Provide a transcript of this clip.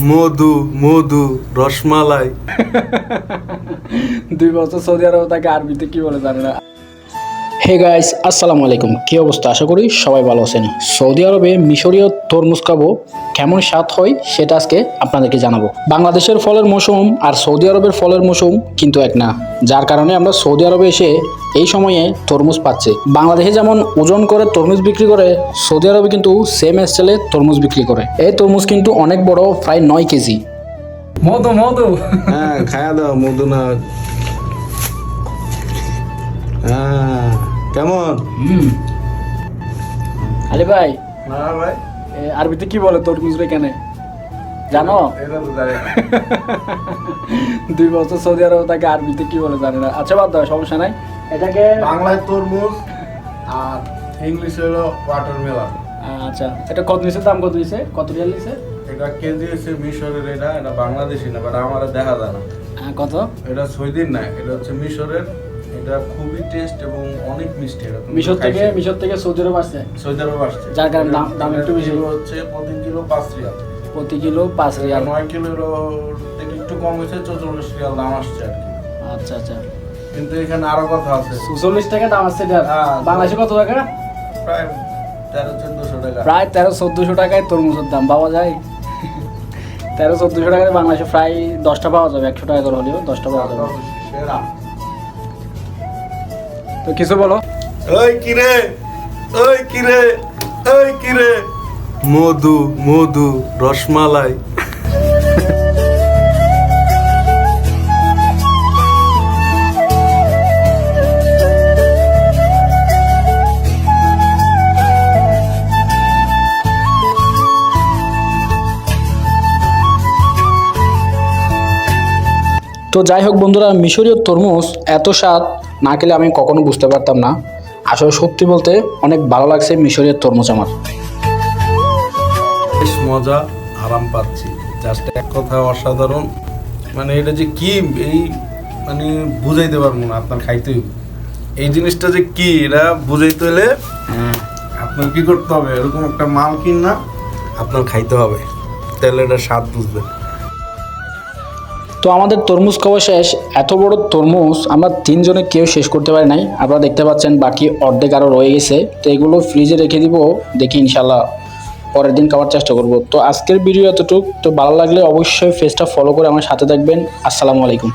মধু মধু রসমালাই। 2 বছর সৌদি আরবে তাকে আরবিতে কি বলে জানে না। হে গাইস, আসসালামু আলাইকুম। কি অবস্থা? আশা করি সবাই ভালো আছেন। সৌদি আরবে মিশরীয় তরমুজ খাবো, কেমন স্বাদ হয় সেটা আজকে আপনাদেরকে জানাবো। বাংলাদেশের ফলের মৌসুম আর সৌদি আরবের ফলের মৌসুম কিন্তু এক না, যার কারণে আমরা সৌদি আরবে এসে এই সময়ে তরমুজ পাচ্ছি। বাংলাদেশে যেমন ওজন করে তরমুজ বিক্রি করে, সৌদি আরবে কিন্তু সেম স্টাইলে তরমুজ বিক্রি করে। এই তরমুজ কিন্তু অনেক বড়, প্রায় 9 কেজি। মধু মধু হ্যাঁ, খায়া দাও মধু না। হ্যাঁ, কেমন? আরে ভাই, না ভাই, আরবিতে কি বলে তরমুজ রে কেন জানো? এটা তো জানি না। 2 বছর সৌদি আরবে তাকে আরবিতে কি বলে জানে না। আচ্ছা বাদ দাও, সমস্যা নাই। এটাকে বাংলায় তরমুজ আর ইংলিশে হলো ওয়াটারমেলন। আচ্ছা, এটা কত নিছে? দাম কত দিছে? কত রিয়াল দিছে? এটা কেজি হচ্ছে মিশরের, এটা বাংলাদেশি না, বাট আমার দেখা যায় না। কত? এটা সৌদির না, এটা হচ্ছে মিশরের। এটা খুবই টেস্ট এবং অনেক মিষ্টি। এটা তুমি মিশর খাইছো? থেকে সৌদি আরব আসছে, সৌদি আরব আসছে, যার কারণে দাম একটু বেশি। হচ্ছে প্রতি কিলো 5 রিয়াল। প্রতি কিলো 5 রিয়াল। 9 কিলোর থেকে একটু কম হয়েছে, 44 রিয়াল দাম আসছে আর কি। আচ্ছা আচ্ছা, কিন্তু এখানে আরো কথা আছে। 46 টাকা দাম আসছে এটা। হ্যাঁ। বাংলাদেশে কত টাকা? প্রায় 1300-1400 টাকা। প্রায় 1300-1400 টাকায় তরমুজের দাম পাওয়া যায়। 1300-1400 টাকায় বাংলাদেশে প্রায় 10টা পাওয়া যাবে। 100 টাকা করে হলেও 10টা পাওয়া যাবে। সেরা। তো কিছু বলো। ওই কিরে, ওই কিরে, ওই কিরে, মধু মধু রসমালাই। তো যাই হোক বন্ধুরা, মিশরীয় তরমুজ এত স্বাদ না খেলে আমি কখনো বুঝতে পারতাম না। আসলে সত্যি বলতে অনেক ভালো লাগছে মিশরীয় তরমুজ আমার। বেশ মজা, আরাম পাচ্ছি। জাস্ট এক কথা অসাধারণ। মানে এটা যে কি, এই মানে বুঝাইতে পারবো না, আপনার খাইতে হইব। এই জিনিসটা যে কি, এটা বুঝাইতে হলে আপনার কি করতে হবে, এরকম একটা মাল কিনা আপনার খাইতে হবে, তাহলে এটা স্বাদ বুঝবেন। তো আমাদের তরমুজ খাওয়া শেষ। এত বড় তরমুজ আমরা 3 জনে কেউ শেষ করতে পারি নাই। আপনারা দেখতে পাচ্ছেন বাকি অর্ধেক আরও রয়ে গেছে। তো এগুলো ফ্রিজে রেখে দিব, দেখি ইনশাল্লাহ পরের দিন খাওয়ার চেষ্টা করব। তো আজকের ভিডিও এতটুকু। তো ভালো লাগলে অবশ্যই পেজটা ফলো করে আমার সাথে থাকবেন। আসসালামু আলাইকুম।